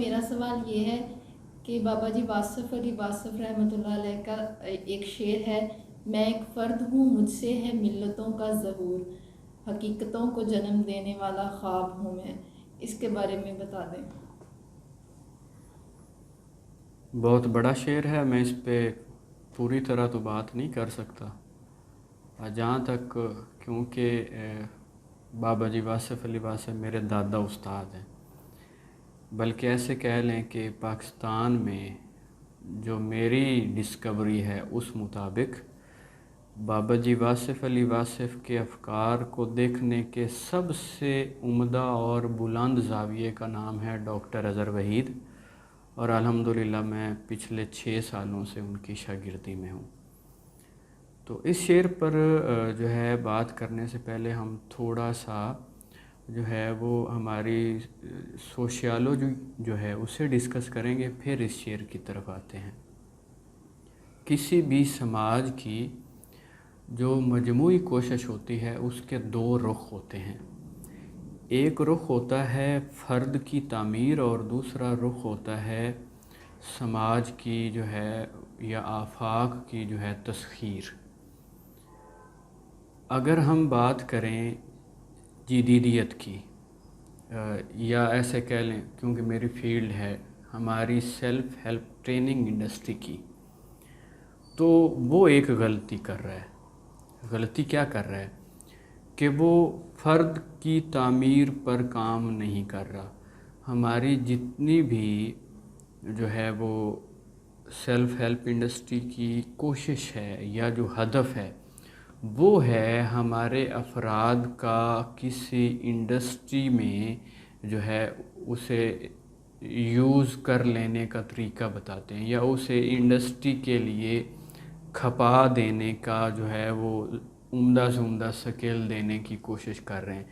میرا سوال یہ ہے کہ بابا جی واصف علی واصف رحمۃ اللہ علیہ کا ایک شعر ہے، میں ایک فرد ہوں مجھ سے ہے ملتوں کا ظہور، حقیقتوں کو جنم دینے والا خواب ہوں میں، اس کے بارے میں بتا دیں۔ بہت بڑا شعر ہے، میں اس پہ پوری طرح تو بات نہیں کر سکتا جہاں تک، کیونکہ بابا جی واصف علی واصف میرے دادا استاد ہیں، بلکہ ایسے کہہ لیں کہ پاکستان میں جو میری ڈسکوری ہے اس مطابق بابا جی واصف علی واصف کے افکار کو دیکھنے کے سب سے عمدہ اور بلند زاویے کا نام ہے ڈاکٹر اظہر وحید، اور الحمدللہ میں پچھلے 6 سالوں سے ان کی شاگردی میں ہوں۔ تو اس شعر پر جو ہے بات کرنے سے پہلے ہم تھوڑا سا جو ہے وہ ہماری سوشیالوجی جو ہے اسے ڈسکس کریں گے، پھر اس شعر کی طرف آتے ہیں۔ کسی بھی سماج کی جو مجموعی کوشش ہوتی ہے اس کے 2 رخ ہوتے ہیں، ایک رخ ہوتا ہے فرد کی تعمیر اور دوسرا رخ ہوتا ہے سماج کی جو ہے یا آفاق کی جو ہے تسخیر۔ اگر ہم بات کریں جدیدیت کی یا ایسے کہہ لیں، کیونکہ میری فیلڈ ہے ہماری سیلف ہیلپ ٹریننگ انڈسٹری کی، تو وہ ایک غلطی کر رہا ہے۔ غلطی کیا کر رہا ہے کہ وہ فرد کی تعمیر پر کام نہیں کر رہا۔ ہماری جتنی بھی جو ہے وہ سیلف ہیلپ انڈسٹری کی کوشش ہے یا جو ہدف ہے وہ ہے ہمارے افراد کا کسی انڈسٹری میں جو ہے اسے یوز کر لینے کا طریقہ بتاتے ہیں، یا اسے انڈسٹری کے لیے کھپا دینے کا جو ہے وہ عمدہ سے عمدہ سکل دینے کی کوشش کر رہے ہیں،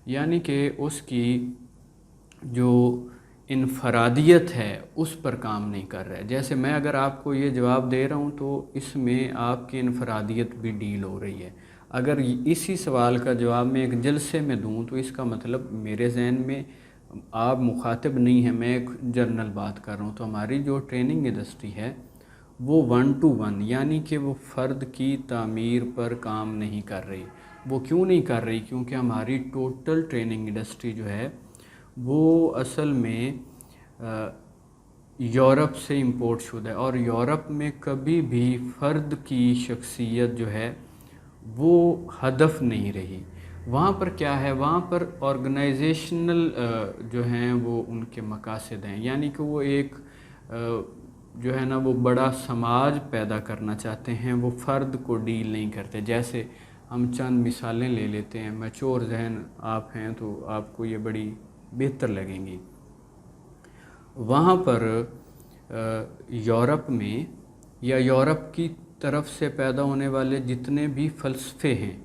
یعنی کہ اس کی جو انفرادیت ہے اس پر کام نہیں کر رہا ہے۔ جیسے میں اگر آپ کو یہ جواب دے رہا ہوں تو اس میں آپ کی انفرادیت بھی ڈیل ہو رہی ہے۔ اگر اسی سوال کا جواب میں ایک جلسے میں دوں تو اس کا مطلب میرے ذہن میں آپ مخاطب نہیں ہیں، میں ایک جنرل بات کر رہا ہوں۔ تو ہماری جو ٹریننگ انڈسٹری ہے وہ 1 to 1، یعنی کہ وہ فرد کی تعمیر پر کام نہیں کر رہی۔ وہ کیوں نہیں کر رہی؟ کیونکہ ہماری ٹوٹل ٹریننگ انڈسٹری جو ہے وہ اصل میں یورپ سے امپورٹ شدہ ہے، اور یورپ میں کبھی بھی فرد کی شخصیت جو ہے وہ ہدف نہیں رہی۔ وہاں پر کیا ہے؟ وہاں پر آرگنائزیشنل جو ہیں وہ ان کے مقاصد ہیں، یعنی کہ وہ ایک جو ہے نا وہ بڑا سماج پیدا کرنا چاہتے ہیں، وہ فرد کو ڈیل نہیں کرتے۔ جیسے ہم چند مثالیں لے لیتے ہیں، میچور ذہن آپ ہیں تو آپ کو یہ بڑی بہتر لگیں گی۔ وہاں پر یورپ میں یا یورپ کی طرف سے پیدا ہونے والے جتنے بھی فلسفے ہیں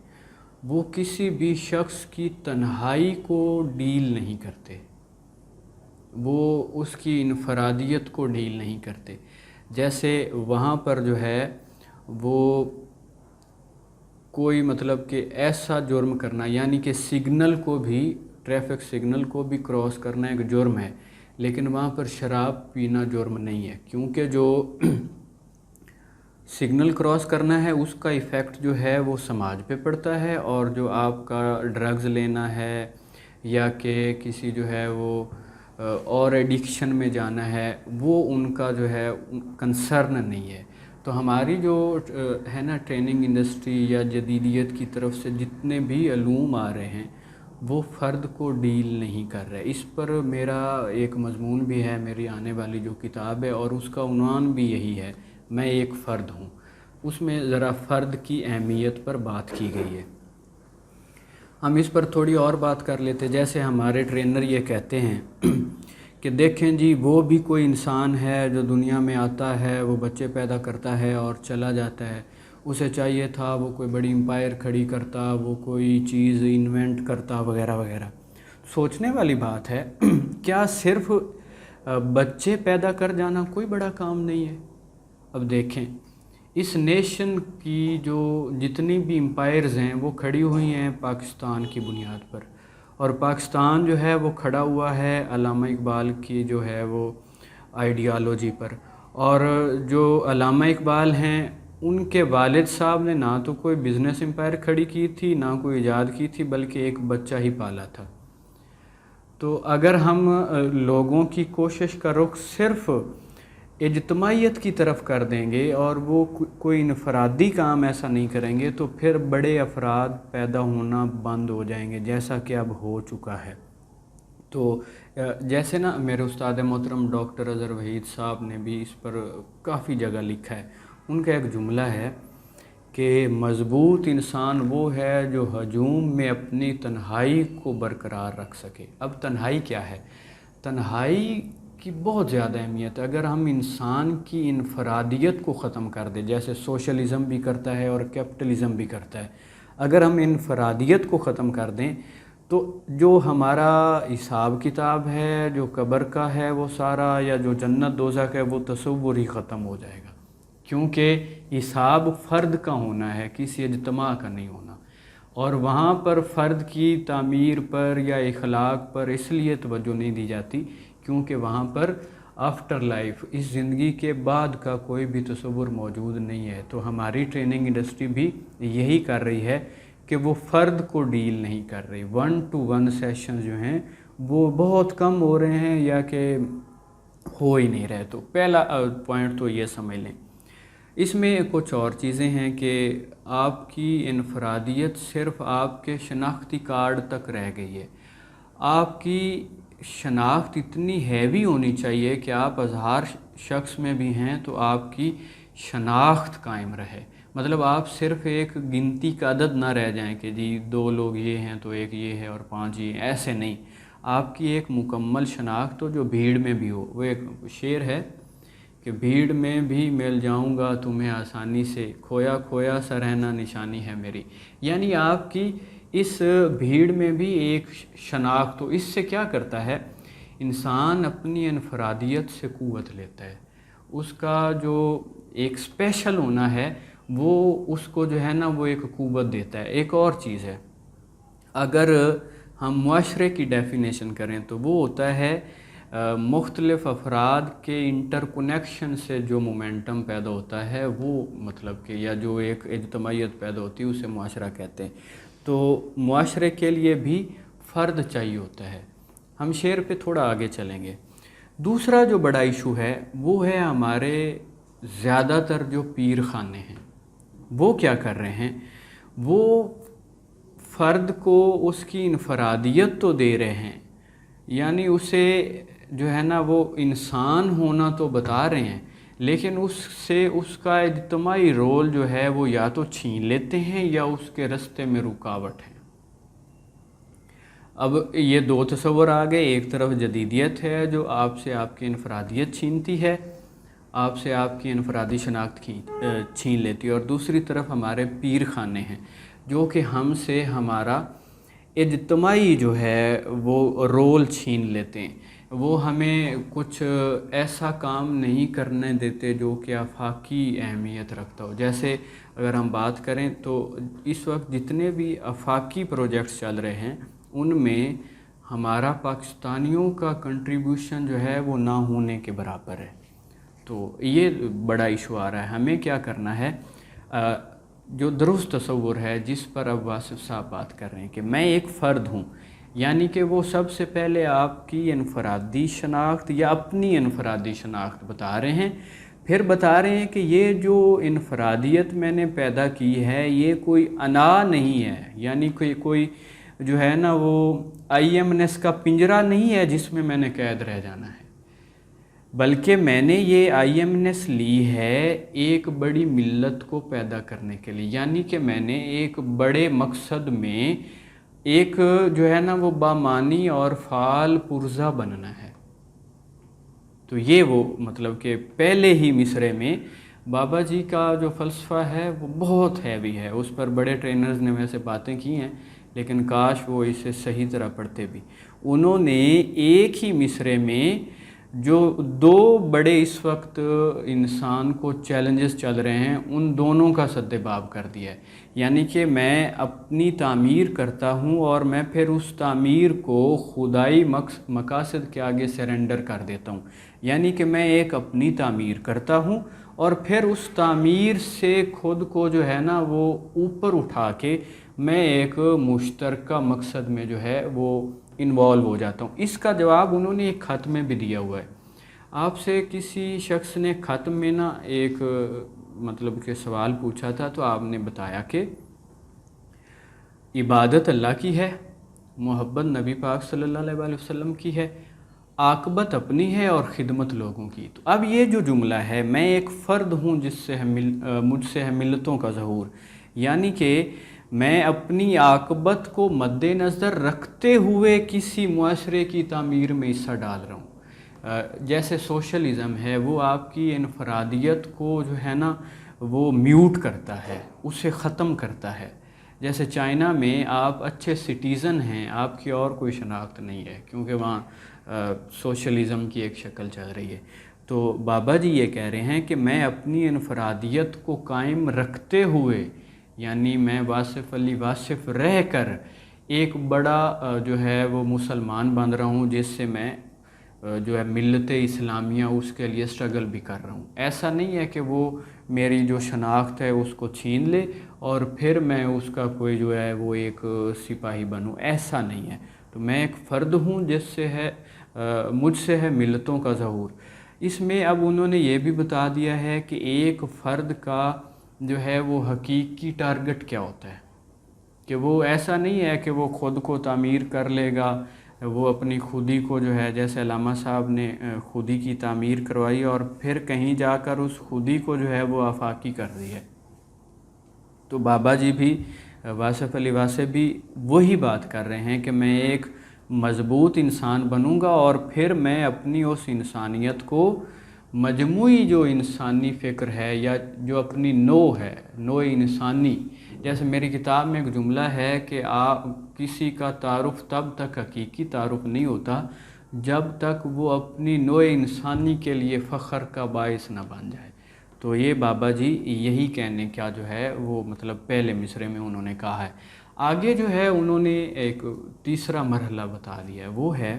وہ کسی بھی شخص کی تنہائی کو ڈیل نہیں کرتے، وہ اس کی انفرادیت کو ڈیل نہیں کرتے۔ جیسے وہاں پر جو ہے وہ کوئی مطلب کہ ایسا جرم کرنا، یعنی کہ سگنل کو بھی، ٹریفک سگنل کو بھی کراس کرنا ایک جرم ہے، لیکن وہاں پر شراب پینا جرم نہیں ہے، کیونکہ جو سگنل کراس کرنا ہے اس کا ایفیکٹ جو ہے وہ سماج پہ پڑتا ہے، اور جو آپ کا ڈرگز لینا ہے یا کہ کسی جو ہے وہ اور ایڈکشن میں جانا ہے وہ ان کا جو ہے کنسرن نہیں ہے۔ تو ہماری جو ہے نا ٹریننگ انڈسٹری یا جدیدیت کی طرف سے جتنے بھی علوم آ رہے ہیں وہ فرد کو ڈیل نہیں کر رہے۔ اس پر میرا ایک مضمون بھی ہے، میری آنے والی جو کتاب ہے، اور اس کا عنوان بھی یہی ہے، میں ایک فرد ہوں۔ اس میں ذرا فرد کی اہمیت پر بات کی گئی ہے۔ ہم اس پر تھوڑی اور بات کر لیتے، جیسے ہمارے ٹرینر یہ کہتے ہیں کہ دیکھیں جی وہ بھی کوئی انسان ہے جو دنیا میں آتا ہے، وہ بچے پیدا کرتا ہے اور چلا جاتا ہے، اسے چاہیے تھا وہ کوئی بڑی امپائر کھڑی کرتا، وہ کوئی چیز انوینٹ کرتا وغیرہ وغیرہ۔ سوچنے والی بات ہے کیا صرف بچے پیدا کر جانا کوئی بڑا کام نہیں ہے؟ اب دیکھیں اس نیشن کی جو جتنی بھی امپائرز ہیں وہ کھڑی ہوئی ہیں پاکستان کی بنیاد پر، اور پاکستان جو ہے وہ کھڑا ہوا ہے علامہ اقبال کی جو ہے وہ آئیڈیالوجی پر. اور جو علامہ اقبال ہیں ان کے والد صاحب نے نہ تو کوئی بزنس امپائر کھڑی کی تھی، نہ کوئی ایجاد کی تھی، بلکہ ایک بچہ ہی پالا تھا. تو اگر ہم لوگوں کی کوشش کا رخ صرف اجتماعیت کی طرف کر دیں گے اور وہ کوئی انفرادی کام ایسا نہیں کریں گے تو پھر بڑے افراد پیدا ہونا بند ہو جائیں گے، جیسا کہ اب ہو چکا ہے. تو جیسے نا میرے استاد محترم ڈاکٹر اظہر وحید صاحب نے بھی اس پر کافی جگہ لکھا ہے. ان کا ایک جملہ ہے کہ مضبوط انسان وہ ہے جو ہجوم میں اپنی تنہائی کو برقرار رکھ سکے. اب تنہائی کیا ہے؟ تنہائی کی بہت زیادہ اہمیت ہے. اگر ہم انسان کی انفرادیت کو ختم کر دیں، جیسے سوشلزم بھی کرتا ہے اور کیپٹلزم بھی کرتا ہے، اگر ہم انفرادیت کو ختم کر دیں تو جو ہمارا حساب کتاب ہے، جو قبر کا ہے وہ سارا، یا جو جنت دوزخ ہے، وہ تصور ہی ختم ہو جائے گا. کیونکہ حساب فرد کا ہونا ہے، کسی اجتماع کا نہیں ہونا. اور وہاں پر فرد کی تعمیر پر یا اخلاق پر اس لیے توجہ نہیں دی جاتی کیونکہ وہاں پر آفٹر لائف، اس زندگی کے بعد کا کوئی بھی تصور موجود نہیں ہے. تو ہماری ٹریننگ انڈسٹری بھی یہی کر رہی ہے کہ وہ فرد کو ڈیل نہیں کر رہی. 1-to-1 سیشن جو ہیں وہ بہت کم ہو رہے ہیں یا کہ ہو ہی نہیں رہے. تو پہلا پوائنٹ تو یہ سمجھ لیں. اس میں کچھ اور چیزیں ہیں کہ آپ کی انفرادیت صرف آپ کے شناختی کارڈ تک رہ گئی ہے. آپ کی شناخت اتنی ہیوی ہونی چاہیے کہ آپ ہزار شخص میں بھی ہیں تو آپ کی شناخت قائم رہے. مطلب آپ صرف ایک گنتی کا عدد نہ رہ جائیں کہ جی 2 لوگ یہ ہیں تو ایک یہ ہے اور 5 یہ، ایسے نہیں. آپ کی ایک مکمل شناخت ہو جو بھیڑ میں بھی ہو. وہ ایک شعر ہے کہ بھیڑ میں بھی مل جاؤں گا تمہیں آسانی سے، کھویا کھویا سا رہنا نشانی ہے میری. یعنی آپ کی اس بھیڑ میں بھی ایک شناخت ہو. اس سے کیا کرتا ہے انسان؟ اپنی انفرادیت سے قوت لیتا ہے. اس کا جو ایک اسپیشل ہونا ہے وہ اس کو جو ہے نا وہ ایک قوت دیتا ہے. ایک اور چیز ہے، اگر ہم معاشرے کی ڈیفینیشن کریں تو وہ ہوتا ہے مختلف افراد کے انٹر کنیکشن سے جو مومنٹم پیدا ہوتا ہے، وہ مطلب کہ یا جو ایک اجتماعیت پیدا ہوتی ہے اسے معاشرہ کہتے ہیں. تو معاشرے کے لیے بھی فرد چاہیے ہوتا ہے. ہم شعر پہ تھوڑا آگے چلیں گے. دوسرا جو بڑا ایشو ہے وہ ہے ہمارے زیادہ تر جو پیر خانے ہیں وہ کیا کر رہے ہیں؟ وہ فرد کو اس کی انفرادیت تو دے رہے ہیں، یعنی اسے جو ہے نا وہ انسان ہونا تو بتا رہے ہیں، لیکن اس سے اس کا اجتماعی رول جو ہے وہ یا تو چھین لیتے ہیں یا اس کے رستے میں رکاوٹ ہے. اب یہ 2 تصور آ گئے. ایک طرف جدیدیت ہے جو آپ سے آپ کی انفرادیت چھینتی ہے، آپ سے آپ کی انفرادی شناخت چھین لیتی ہے، اور دوسری طرف ہمارے پیر خانے ہیں جو کہ ہم سے ہمارا اجتماعی جو ہے وہ رول چھین لیتے ہیں. وہ ہمیں کچھ ایسا کام نہیں کرنے دیتے جو کہ آفاقی اہمیت رکھتا ہو. جیسے اگر ہم بات کریں تو اس وقت جتنے بھی آفاقی پروجیکٹس چل رہے ہیں ان میں ہمارا پاکستانیوں کا کنٹریبیوشن جو ہے وہ نہ ہونے کے برابر ہے. تو یہ بڑا ایشو آ رہا ہے. ہمیں کیا کرنا ہے؟ جو درست تصور ہے جس پر اب واصف صاحب بات کر رہے ہیں کہ میں ایک فرد ہوں، یعنی کہ وہ سب سے پہلے آپ کی انفرادی شناخت یا اپنی انفرادی شناخت بتا رہے ہیں، پھر بتا رہے ہیں کہ یہ جو انفرادیت میں نے پیدا کی ہے یہ کوئی انا نہیں ہے، یعنی کوئی جو ہے نا وہ آئی ایم نیس کا پنجرہ نہیں ہے جس میں نے قید رہ جانا ہے، بلکہ میں نے یہ آئی ایم نیس لی ہے ایک بڑی ملت کو پیدا کرنے کے لیے. یعنی کہ میں نے ایک بڑے مقصد میں ایک جو ہے نا وہ بامانی اور فعال پرزہ بننا ہے. تو یہ وہ مطلب کہ پہلے ہی مصرے میں بابا جی کا جو فلسفہ ہے وہ بہت ہیوی ہے. اس پر بڑے ٹرینرز نے ویسے باتیں کی ہیں لیکن کاش وہ اسے صحیح طرح پڑھتے بھی. انہوں نے ایک ہی مصرے میں جو دو بڑے اس وقت انسان کو چیلنجز چل رہے ہیں ان دونوں کا سدباب کر دیا ہے. یعنی کہ میں اپنی تعمیر کرتا ہوں اور میں پھر اس تعمیر کو خدائی مقاصد کے آگے سرنڈر کر دیتا ہوں. یعنی کہ میں ایک اپنی تعمیر کرتا ہوں اور پھر اس تعمیر سے خود کو جو ہے نا وہ اوپر اٹھا کے میں ایک مشترکہ مقصد میں جو ہے وہ انوالو ہو جاتا ہوں. اس کا جواب انہوں نے ایک خط میں بھی دیا ہوا ہے. آپ سے کسی شخص نے خط میں نا ایک مطلب کہ سوال پوچھا تھا، تو آپ نے بتایا کہ عبادت اللہ کی ہے، محبت نبی پاک صلی اللہ علیہ وسلم کی ہے، عاقبت اپنی ہے اور خدمت لوگوں کی. تو اب یہ جو جملہ ہے، میں ایک فرد ہوں جس سے مجھ سے ہے ملتوں کا ظہور، یعنی کہ میں اپنی عاقبت کو مد نظر رکھتے ہوئے کسی معاشرے کی تعمیر میں حصہ ڈال رہا ہوں. جیسے سوشلزم ہے وہ آپ کی انفرادیت کو جو ہے نا وہ میوٹ کرتا ہے، اسے ختم کرتا ہے. جیسے چائنا میں آپ اچھے سٹیزن ہیں، آپ کی اور کوئی شناخت نہیں ہے، کیونکہ وہاں سوشلزم کی ایک شکل چل رہی ہے. تو بابا جی یہ کہہ رہے ہیں کہ میں اپنی انفرادیت کو قائم رکھتے ہوئے، یعنی میں واصف علی واصف رہ کر ایک بڑا جو ہے وہ مسلمان بن رہا ہوں، جس سے میں جو ہے ملت اسلامیہ اس کے لیے سٹرگل بھی کر رہا ہوں. ایسا نہیں ہے کہ وہ میری جو شناخت ہے اس کو چھین لے اور پھر میں اس کا کوئی جو ہے وہ ایک سپاہی بنوں، ایسا نہیں ہے. تو میں ایک فرد ہوں جس سے ہے مجھ سے ہے ملتوں کا ظہور. اس میں اب انہوں نے یہ بھی بتا دیا ہے کہ ایک فرد کا جو ہے وہ حقیقی ٹارگٹ کیا ہوتا ہے، کہ وہ ایسا نہیں ہے کہ وہ خود کو تعمیر کر لے گا، وہ اپنی خودی کو جو ہے جیسے علامہ صاحب نے خودی کی تعمیر کروائی اور پھر کہیں جا کر اس خودی کو جو ہے وہ آفاقی کر دی ہے. تو بابا جی بھی واصف علی واصف بھی وہی بات کر رہے ہیں کہ میں ایک مضبوط انسان بنوں گا اور پھر میں اپنی اس انسانیت کو مجموعی جو انسانی فکر ہے یا جو اپنی ہے نو انسانی، جیسے میری کتاب میں ایک جملہ ہے کہ کسی کا تعارف تب تک حقیقی تعارف نہیں ہوتا جب تک وہ اپنی نوع انسانی کے لیے فخر کا باعث نہ بن جائے. تو یہ بابا جی یہی کہنے کا جو ہے وہ مطلب پہلے مصرے میں انہوں نے کہا ہے. آگے جو ہے انہوں نے ایک تیسرا مرحلہ بتا دیا ہے، وہ ہے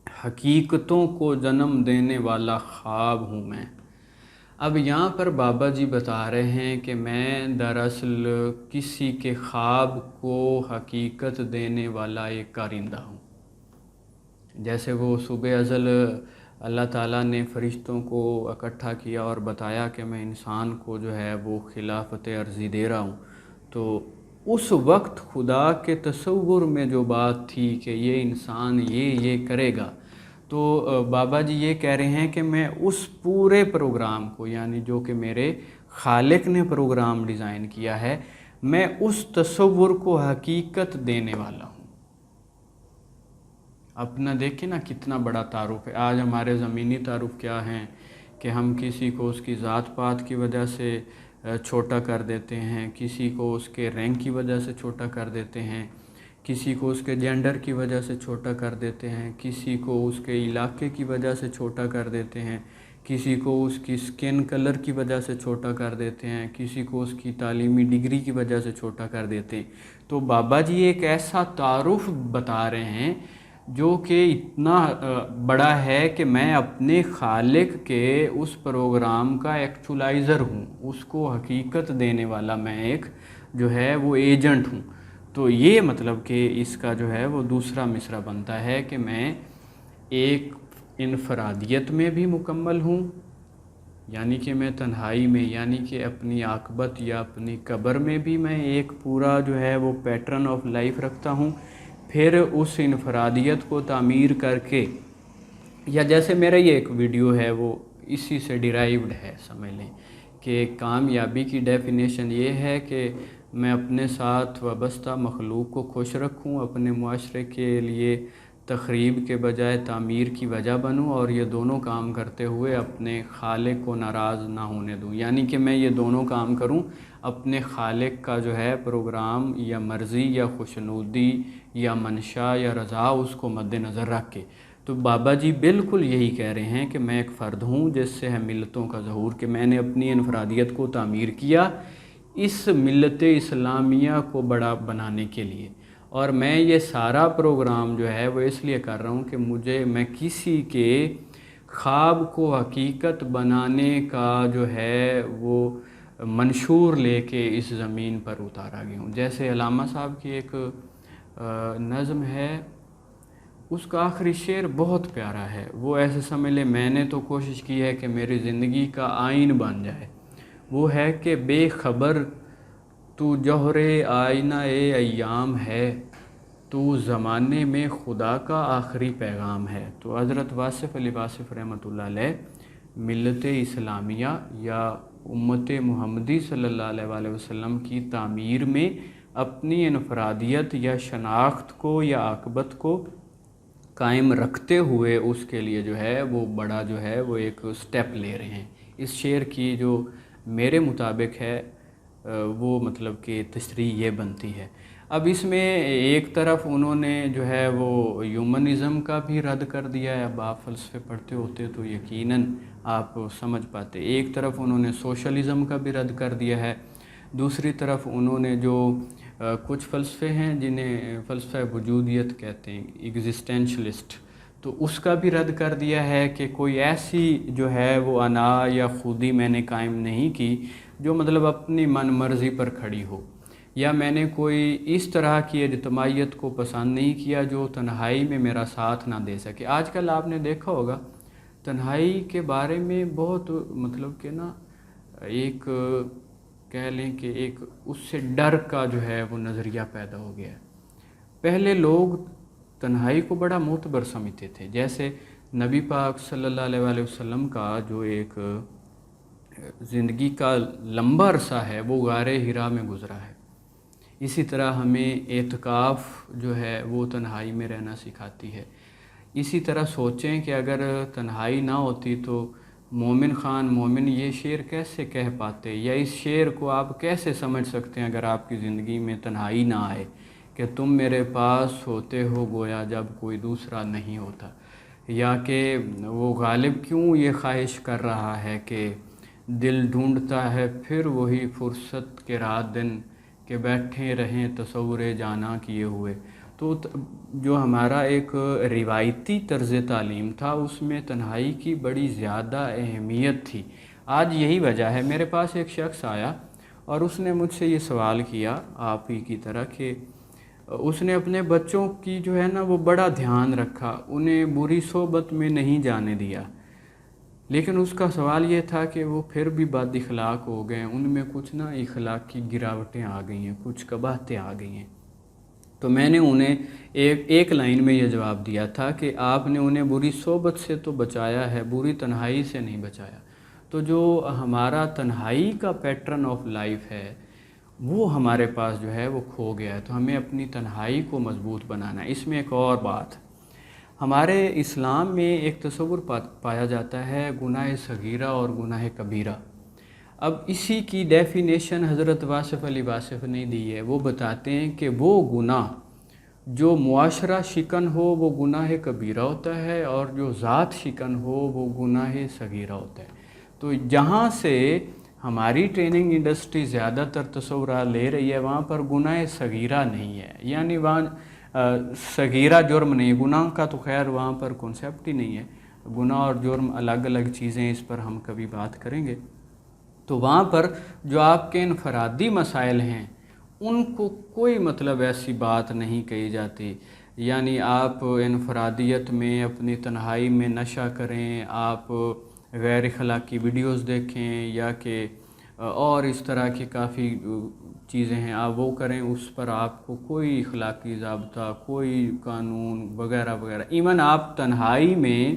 حقیقتوں کو جنم دینے والا خواب ہوں میں. اب یہاں پر بابا جی بتا رہے ہیں کہ میں دراصل کسی کے خواب کو حقیقت دینے والا ایک کارندہ ہوں. جیسے وہ صبح ازل اللہ تعالیٰ نے فرشتوں کو اکٹھا کیا اور بتایا کہ میں انسان کو جو ہے وہ خلافت عرضی دے رہا ہوں، تو اس وقت خدا کے تصور میں جو بات تھی کہ یہ انسان یہ کرے گا، تو بابا جی یہ کہہ رہے ہیں کہ میں اس پورے پروگرام کو، یعنی جو کہ میرے خالق نے پروگرام ڈیزائن کیا ہے، میں اس تصور کو حقیقت دینے والا ہوں. اپنا دیکھیں نا کتنا بڑا تعارف ہے. آج ہمارے زمینی تعارف کیا ہیں کہ ہم کسی کو اس کی ذات پات کی وجہ سے چھوٹا کر دیتے ہیں، کسی کو اس کے رینک کی وجہ سے چھوٹا کر دیتے ہیں، کسی کو اس کے جینڈر کی وجہ سے چھوٹا کر دیتے ہیں، کسی کو اس کے علاقے کی وجہ سے چھوٹا کر دیتے ہیں، کسی کو اس کی سکن کلر کی وجہ سے چھوٹا کر دیتے ہیں، کسی کو اس کی تعلیمی ڈگری کی وجہ سے چھوٹا کر دیتے ہیں. تو بابا جی ایک ایسا تعارف بتا رہے ہیں جو کہ اتنا بڑا ہے کہ میں اپنے خالق کے اس پروگرام کا ایکچولائزر ہوں، اس کو حقیقت دینے والا میں ایک جو ہے وہ ایجنٹ ہوں. تو یہ مطلب کہ اس کا جو ہے وہ دوسرا مصرع بنتا ہے کہ میں ایک انفرادیت میں بھی مکمل ہوں، یعنی کہ میں تنہائی میں، یعنی کہ اپنی عاقبت یا اپنی قبر میں بھی میں ایک پورا جو ہے وہ پیٹرن آف لائف رکھتا ہوں. پھر اس انفرادیت کو تعمیر کر کے، یا جیسے میرا یہ ایک ویڈیو ہے وہ اسی سے ڈیرائیوڈ ہے، سمجھ لیں کہ کامیابی کی ڈیفینیشن یہ ہے کہ میں اپنے ساتھ وابستہ مخلوق کو خوش رکھوں، اپنے معاشرے کے لیے تخریب کے بجائے تعمیر کی وجہ بنوں، اور یہ دونوں کام کرتے ہوئے اپنے خالق کو ناراض نہ ہونے دوں. یعنی کہ میں یہ دونوں کام کروں، اپنے خالق کا جو ہے پروگرام یا مرضی یا خوشنودی یا منشا یا رضا اس کو مد نظر رکھ کے. تو بابا جی بالکل یہی کہہ رہے ہیں کہ میں ایک فرد ہوں جس سے ہے ملتوں کا ظہور، کہ میں نے اپنی انفرادیت کو تعمیر کیا اس ملت اسلامیہ کو بڑا بنانے کے لیے، اور میں یہ سارا پروگرام جو ہے وہ اس لیے کر رہا ہوں کہ میں کسی کے خواب کو حقیقت بنانے کا جو ہے وہ منشور لے کے اس زمین پر اتارا گیا ہوں۔ جیسے علامہ صاحب کی ایک نظم ہے، اس کا آخری شعر بہت پیارا ہے، وہ ایسے سمجھ لے میں نے تو کوشش کی ہے کہ میری زندگی کا آئین بن جائے۔ وہ ہے کہ بے خبر تو جوہر آئینہ ایام ہے، تو زمانے میں خدا کا آخری پیغام ہے۔ تو حضرت واصف علی واصف رحمۃ اللہ علیہ ملت اسلامیہ یا امت محمدی صلی اللہ علیہ وآلہ وسلم کی تعمیر میں اپنی انفرادیت یا شناخت کو یا عاقبت کو قائم رکھتے ہوئے اس کے لیے جو ہے وہ بڑا جو ہے وہ ایک سٹیپ لے رہے ہیں۔ اس شعر کی جو میرے مطابق ہے وہ مطلب کہ تشریح یہ بنتی ہے۔ اب اس میں ایک طرف انہوں نے جو ہے وہ ہیومنزم کا بھی رد کر دیا ہے، اب آپ فلسفے پڑھتے ہوتے تو یقیناً آپ سمجھ پاتے۔ ایک طرف انہوں نے سوشلزم کا بھی رد کر دیا ہے، دوسری طرف انہوں نے جو کچھ فلسفے ہیں جنہیں فلسفہ وجودیت کہتے ہیں، ایگزسٹینشلسٹ، تو اس کا بھی رد کر دیا ہے کہ کوئی ایسی جو ہے وہ انا یا خودی میں نے قائم نہیں کی جو مطلب اپنی من مرضی پر کھڑی ہو، یا میں نے کوئی اس طرح کی اجتماعیت کو پسند نہیں کیا جو تنہائی میں میرا ساتھ نہ دے سکے۔ آج کل آپ نے دیکھا ہوگا تنہائی کے بارے میں بہت مطلب کہ نا ایک کہہ لیں کہ ایک اس سے ڈر کا جو ہے وہ نظریہ پیدا ہو گیا ہے۔ پہلے لوگ تنہائی کو بڑا معتبر سمجھتے تھے، جیسے نبی پاک صلی اللہ علیہ وآلہ وسلم کا جو ایک زندگی کا لمبا عرصہ ہے وہ غار حرا میں گزرا ہے، اسی طرح ہمیں اعتکاف جو ہے وہ تنہائی میں رہنا سکھاتی ہے۔ اسی طرح سوچیں کہ اگر تنہائی نہ ہوتی تو مومن خان مومن یہ شعر کیسے کہہ پاتے، یا اس شعر کو آپ کیسے سمجھ سکتے ہیں اگر آپ کی زندگی میں تنہائی نہ آئے کہ تم میرے پاس ہوتے ہو گویا جب کوئی دوسرا نہیں ہوتا، یا کہ وہ غالب کیوں یہ خواہش کر رہا ہے کہ دل ڈھونڈتا ہے پھر وہی فرصت کے رات دن کہ بیٹھے رہیں تصور جانا کیے ہوئے۔ تو جو ہمارا ایک روایتی طرز تعلیم تھا اس میں تنہائی کی بڑی زیادہ اہمیت تھی۔ آج یہی وجہ ہے، میرے پاس ایک شخص آیا اور اس نے مجھ سے یہ سوال کیا آپ ہی کی طرح کہ اس نے اپنے بچوں کی جو ہے نا وہ بڑا دھیان رکھا، انہیں بری صحبت میں نہیں جانے دیا، لیکن اس کا سوال یہ تھا کہ وہ پھر بھی بد اخلاق ہو گئے، ان میں کچھ نا اخلاق کی گراوٹیں آ گئی ہیں، کچھ قباحتیں آ گئی ہیں۔ تو میں نے انہیں ایک لائن میں یہ جواب دیا تھا کہ آپ نے انہیں بری صحبت سے تو بچایا ہے، بری تنہائی سے نہیں بچایا۔ تو جو ہمارا تنہائی کا پیٹرن آف لائف ہے وہ ہمارے پاس جو ہے وہ کھو گیا ہے، تو ہمیں اپنی تنہائی کو مضبوط بنانا ہے۔ اس میں ایک اور بات، ہمارے اسلام میں ایک تصور پایا جاتا ہے گناہ صغیرہ اور گناہ کبیرہ۔ اب اسی کی ڈیفینیشن حضرت واصف علی واصف نے دی ہے، وہ بتاتے ہیں کہ وہ گناہ جو معاشرہ شکن ہو وہ گناہ کبیرہ ہوتا ہے، اور جو ذات شکن ہو وہ گناہ صغیرہ ہوتا ہے۔ تو جہاں سے ہماری ٹریننگ انڈسٹری زیادہ تر تصورات لے رہی ہے وہاں پر گناہ صغیرہ نہیں ہے، یعنی وہاں صغیرہ جرم نہیں، گناہ کا تو خیر وہاں پر کنسیپٹ ہی نہیں ہے، گناہ اور جرم الگ الگ چیزیں، اس پر ہم کبھی بات کریں گے۔ تو وہاں پر جو آپ کے انفرادی مسائل ہیں ان کو کوئی مطلب ایسی بات نہیں کہی جاتی، یعنی آپ انفرادیت میں اپنی تنہائی میں نشہ کریں، آپ غیر اخلاقی ویڈیوز دیکھیں، یا کہ اور اس طرح کی کافی چیزیں ہیں آپ وہ کریں، اس پر آپ کو کوئی اخلاقی ضابطہ، کوئی قانون وغیرہ وغیرہ، ایون آپ تنہائی میں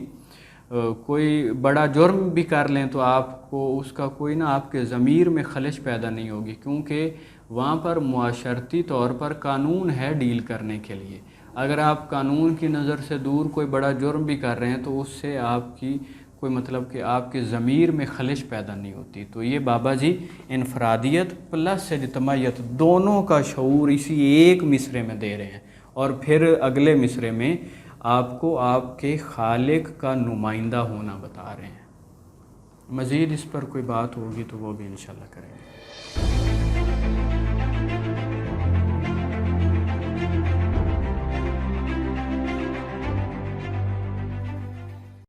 کوئی بڑا جرم بھی کر لیں تو آپ کو اس کا کوئی نہ آپ کے ضمیر میں خلش پیدا نہیں ہوگی، کیونکہ وہاں پر معاشرتی طور پر قانون ہے ڈیل کرنے کے لیے۔ اگر آپ قانون کی نظر سے دور کوئی بڑا جرم بھی کر رہے ہیں تو اس سے آپ کی کوئی مطلب کہ آپ کے ضمیر میں خلش پیدا نہیں ہوتی۔ تو یہ بابا جی انفرادیت پلس اجتماعیت دونوں کا شعور اسی ایک مصرے میں دے رہے ہیں، اور پھر اگلے مصرے میں آپ کو آپ کے خالق کا نمائندہ ہونا بتا رہے ہیں. مزید اس پر کوئی بات ہوگی تو وہ بھی انشاءاللہ کریں گے.